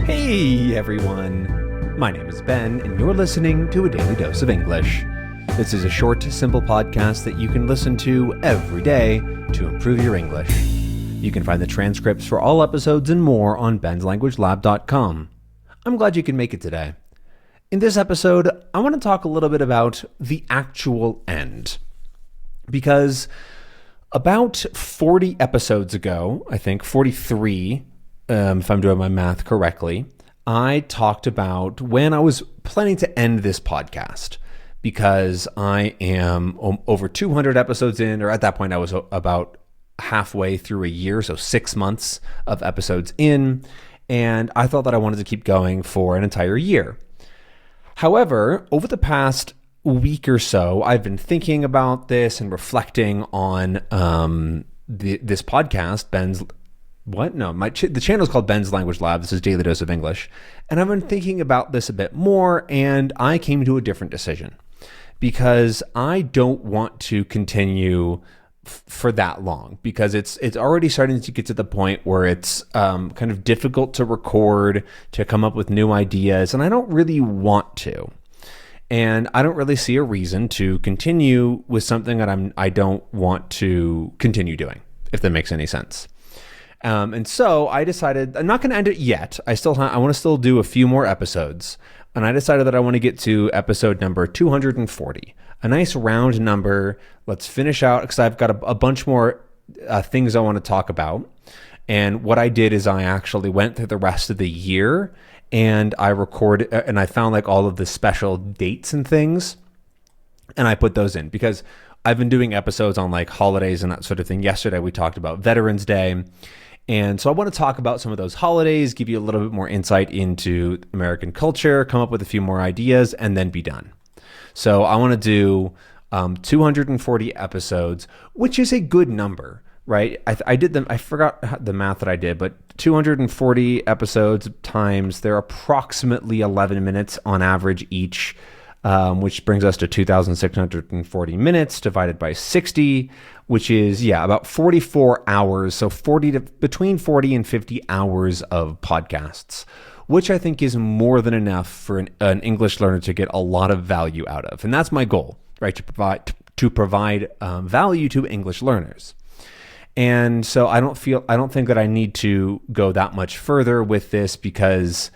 Hey everyone, my name is Ben and you're listening to A Daily Dose of English. This is a short, simple podcast that you can listen to every day to improve your English. You can find the transcripts for all episodes and more on benslanguagelab.com. I'm glad you can make it today. In this episode, I want to talk a little bit about the actual end. Because about 40 episodes ago, I think 43, if I'm doing my math correctly, I talked about when I was planning to end this podcast because I am over 200 episodes in, or at that point I was about halfway through a year, so 6 months of episodes in, and I thought that I wanted to keep going for an entire year. However, over the past week or so, I've been thinking about this and reflecting on this podcast, the channel is called Ben's Language Lab. This is Daily Dose of English. And I've been thinking about this a bit more, and I came to a different decision because I don't want to continue for that long because it's already starting to get to the point where it's kind of difficult to record, to come up with new ideas, and I don't really want to. And I don't really see a reason to continue with something that I don't want to continue doing, if that makes any sense. And so I decided I'm not going to end it yet. I want to still do a few more episodes. And I decided that I want to get to episode number 240, a nice round number. Let's finish out because I've got a bunch more things I want to talk about. And what I did is I actually went through the rest of the year and I recorded and I found like all of the special dates and things. And I put those in because I've been doing episodes on like holidays and that sort of thing. Yesterday we talked about Veterans Day. And so I want to talk about some of those holidays, give you a little bit more insight into American culture, come up with a few more ideas, and then be done. So I want to do 240 episodes, which is a good number, right? I forgot the math that I did, but 240 episodes times, they're approximately 11 minutes on average each, which brings us to 2,640 minutes divided by 60, which is, about 44 hours. So between 40 and 50 hours of podcasts, which I think is more than enough for an English learner to get a lot of value out of. And that's my goal, right? To provide value to English learners. And so I don't think that I need to go that much further with this because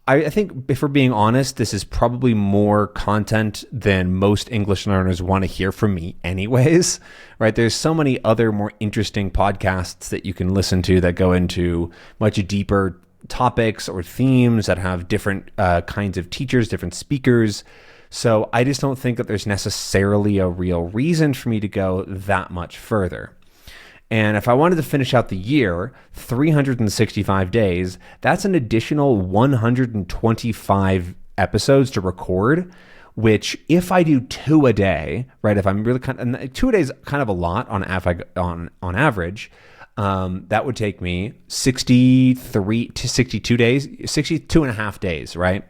I think if we're being honest, this is probably more content than most English learners want to hear from me anyways, right? There's so many other more interesting podcasts that you can listen to that go into much deeper topics or themes that have different kinds of teachers, different speakers. So I just don't think that there's necessarily a real reason for me to go that much further. And if I wanted to finish out the year, 365 days, that's an additional 125 episodes to record, which if I do 2 a day, right, if I'm really and 2 a day is kind of a lot on average, that would take me 63 to 62 days, 62 and a half days, right,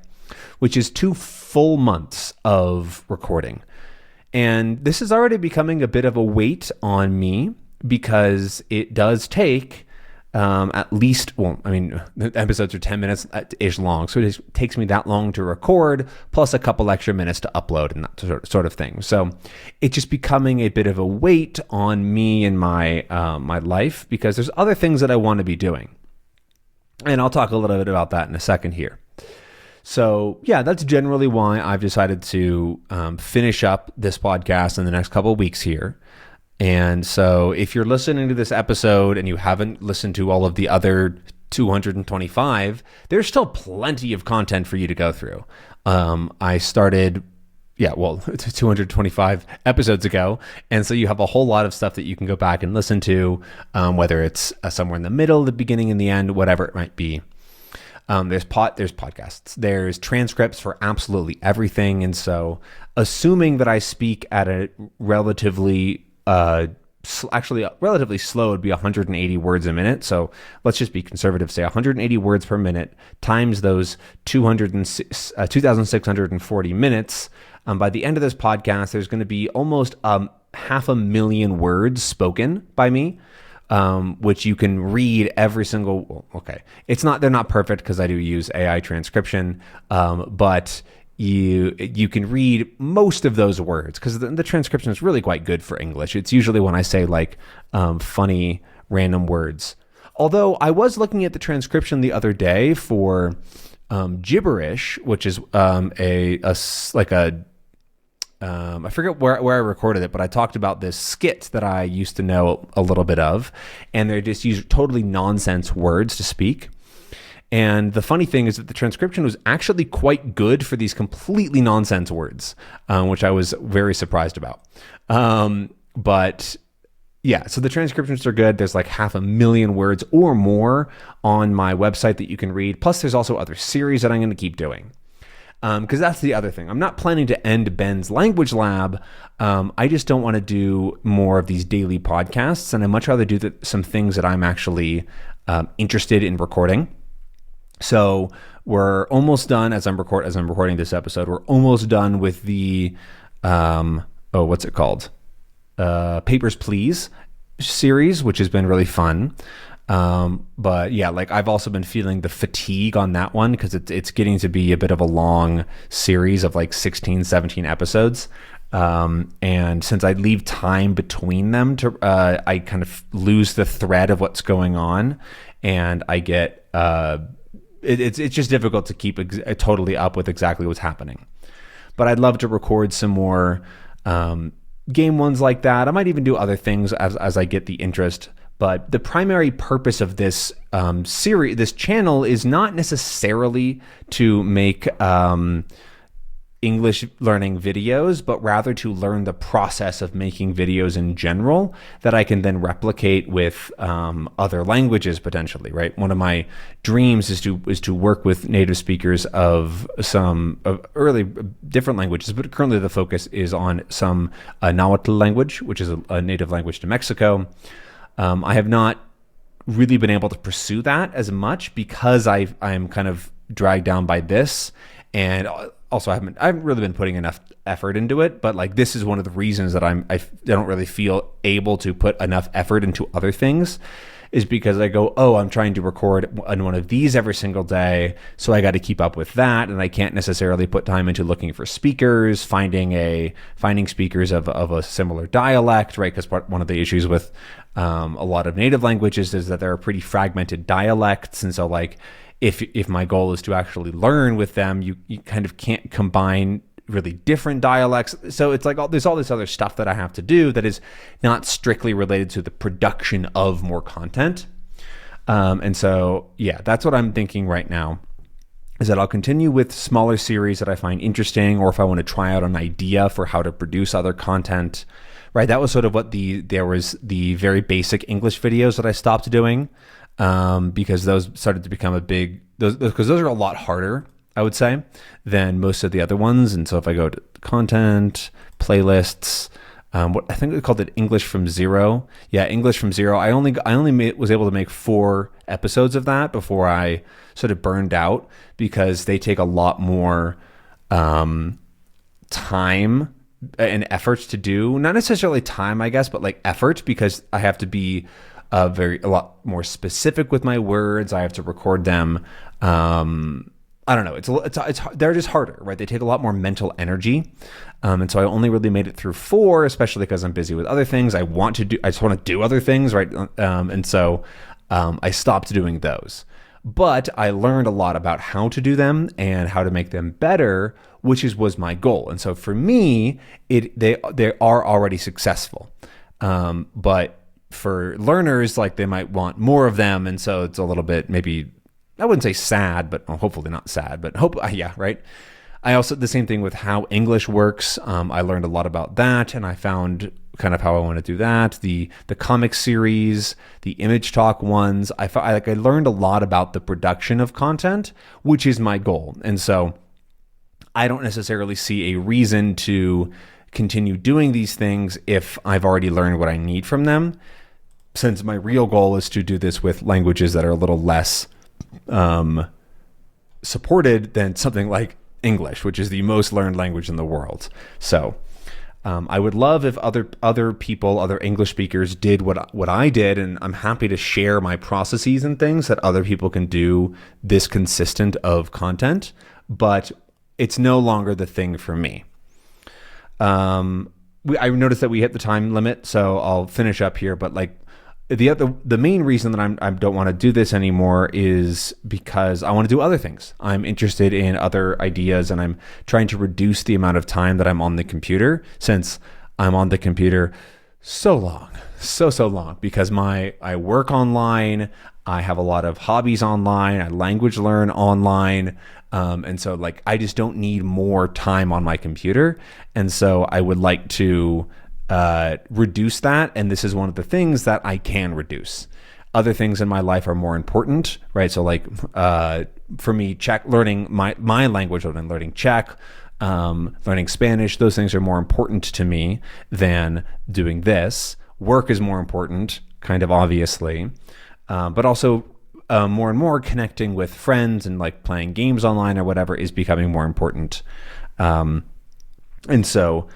which is 2 full months of recording. And this is already becoming a bit of a weight on me, because it does take at least, the episodes are 10 minutes-ish long, so it takes me that long to record, plus a couple extra minutes to upload and that sort of thing. So it's just becoming a bit of a weight on me and my life because there's other things that I want to be doing. And I'll talk a little bit about that in a second here. So that's generally why I've decided to finish up this podcast in the next couple of weeks here. And so if you're listening to this episode and you haven't listened to all of the other 225, there's still plenty of content for you to go through. I started, 225 episodes ago. And so you have a whole lot of stuff that you can go back and listen to, whether it's somewhere in the middle, the beginning, and the end, whatever it might be. There's podcasts, there's transcripts for absolutely everything. And so assuming that I speak at a relatively slow would be 180 words a minute. So let's just be conservative, say 180 words per minute times those 2,640 minutes. By the end of this podcast, there's going to be almost 500,000 words spoken by me. which you can read every single. Okay, they're not perfect because I do use AI transcription, but you can read most of those words because the transcription is really quite good for English. It's usually when I say like funny random words. Although I was looking at the transcription the other day for gibberish, which is I forget where I recorded it, but I talked about this skit that I used to know a little bit of, and they just use totally nonsense words to speak. And the funny thing is that the transcription was actually quite good for these completely nonsense words, which I was very surprised about. But yeah, so the transcriptions are good. There's like 500,000 words or more on my website that you can read. Plus, there's also other series that I'm going to keep doing. Because that's the other thing. I'm not planning to end Ben's Language Lab. I just don't want to do more of these daily podcasts, and I'd much rather do some things that I'm actually interested in recording. So we're almost done as I'm recording this episode. We're almost done with the what's it called? Papers, Please series, which has been really fun. But yeah, like I've also been feeling the fatigue on that one because it's getting to be a bit of a long series of like 16, 17 episodes. And since I leave time between them I kind of lose the thread of what's going on, and I get, it's just difficult to keep totally up with exactly what's happening. But I'd love to record some more, game ones like that. I might even do other things as I get the interest. But the primary purpose of this this channel, is not necessarily to make English learning videos, but rather to learn the process of making videos in general that I can then replicate with other languages potentially, right? One of my dreams is to work with native speakers of some early different languages, but currently the focus is on some Nahuatl language, which is a native language to Mexico. I have not really been able to pursue that as much because I'm kind of dragged down by this, and also I haven't really been putting enough effort into it. But like this is one of the reasons that I don't really feel able to put enough effort into other things, is because I go, I'm trying to record on one of these every single day, so I got to keep up with that, and I can't necessarily put time into looking for speakers, finding speakers of a similar dialect, right? Because one of the issues with a lot of native languages is that there are pretty fragmented dialects, and so like if my goal is to actually learn with them, you kind of can't combine really different dialects. So it's like there's all this other stuff that I have to do that is not strictly related to the production of more content. And so, yeah, that's what I'm thinking right now, is that I'll continue with smaller series that I find interesting, or if I want to try out an idea for how to produce other content, right? That was sort of what there was the very basic English videos that I stopped doing, because those started to become because those are a lot harder, I would say, than most of the other ones. And so if I go to content, playlists, what I think we called it English from Zero. Yeah, English from Zero. I only was able to make 4 episodes of that before I sort of burned out, because they take a lot more time and effort to do. Not necessarily time, I guess, but like effort, because I have to be a lot more specific with my words. I have to record them. I don't know. They're just harder, right? They take a lot more mental energy. And so I only really made it through 4, especially because I'm busy with other things. I just want to do other things, right? And so I stopped doing those. But I learned a lot about how to do them and how to make them better, which was my goal. And so for me, they are already successful. But for learners, like they might want more of them. And so it's a little bit, maybe, I wouldn't say sad, but hopefully not sad, but yeah, right. I also, the same thing with how English works. I learned a lot about that, and I found kind of how I want to do that. The comic series, the image talk ones, I learned a lot about the production of content, which is my goal. And so I don't necessarily see a reason to continue doing these things if I've already learned what I need from them, since my real goal is to do this with languages that are a little less supported than something like English, which is the most learned language in the world. So I would love if other people, other English speakers did what I did, and I'm happy to share my processes and things that other people can do this consistent of content, but it's no longer the thing for me. I noticed that we hit the time limit, so I'll finish up here, but like the main reason that I don't want to do this anymore is because I want to do other things. I'm interested in other ideas, and I'm trying to reduce the amount of time that I'm on the computer, since I'm on the computer so long, so long, because I work online, I have a lot of hobbies online, I language learn online, and so like I just don't need more time on my computer, and so I would like to reduce that, and this is one of the things that I can reduce. Other things in my life are more important, right? So like for me, learning my language, learning Czech, learning Spanish, those things are more important to me than doing this. Work is more important, kind of obviously, but also more and more connecting with friends and like playing games online or whatever is becoming more important. And so,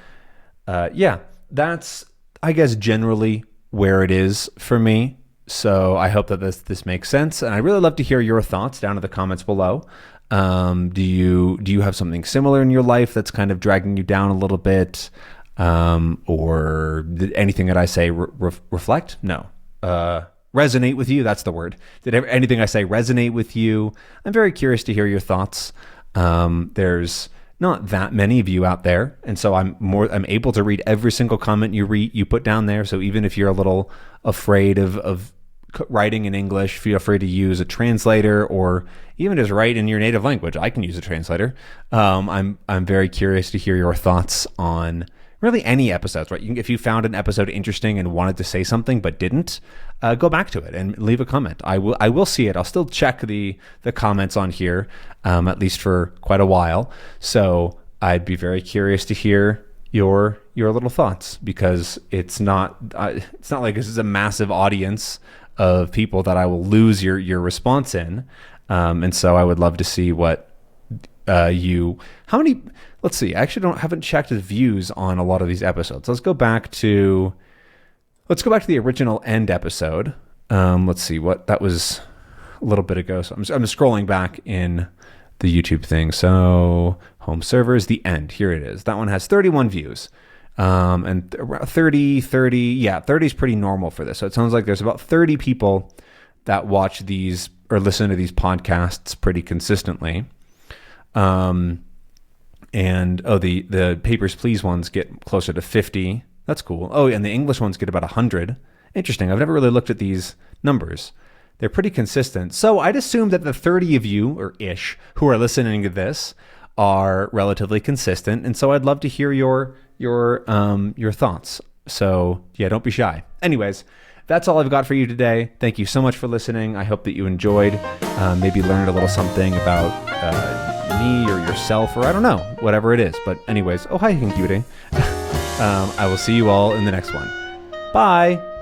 yeah. That's, I guess, generally where it is for me. So I hope that this makes sense. And I'd really love to hear your thoughts down in the comments below. Do you have something similar in your life that's kind of dragging you down a little bit? Or did anything that I say reflect? No. Resonate with you? That's the word. Did anything I say resonate with you? I'm very curious to hear your thoughts. There's not that many of you out there, and so I'm able to read every single comment you put down there. So even if you're a little afraid of writing in English, feel free to use a translator, or even just write in your native language. I can use a translator. I'm very curious to hear your thoughts on really any episodes, right? If you found an episode interesting and wanted to say something but didn't, go back to it and leave a comment. I will see it. I'll still check the comments on here, at least for quite a while. So I'd be very curious to hear your little thoughts, because it's not like this is a massive audience of people that I will lose your response in. And so I would love to see what how many. Let's see. I actually haven't checked the views on a lot of these episodes. Let's go back to the original end episode. Let's see what that was a little bit ago. So I'm scrolling back in the YouTube thing. So home servers, the end. Here it is. That one has 31 views. And 30. Yeah, 30 is pretty normal for this. So it sounds like there's about 30 people that watch these or listen to these podcasts pretty consistently. And the Papers, Please ones get closer to 50. That's cool. Oh, and the English ones get about 100. Interesting. I've never really looked at these numbers. They're pretty consistent. So I'd assume that the 30 of you, or ish, who are listening to this are relatively consistent. And so I'd love to hear your thoughts. So yeah, don't be shy. Anyways, that's all I've got for you today. Thank you so much for listening. I hope that you enjoyed, maybe learned a little something about me or yourself, or I don't know, whatever it is. But anyways, oh hi, Hinkyude. I will see you all in the next one. Bye.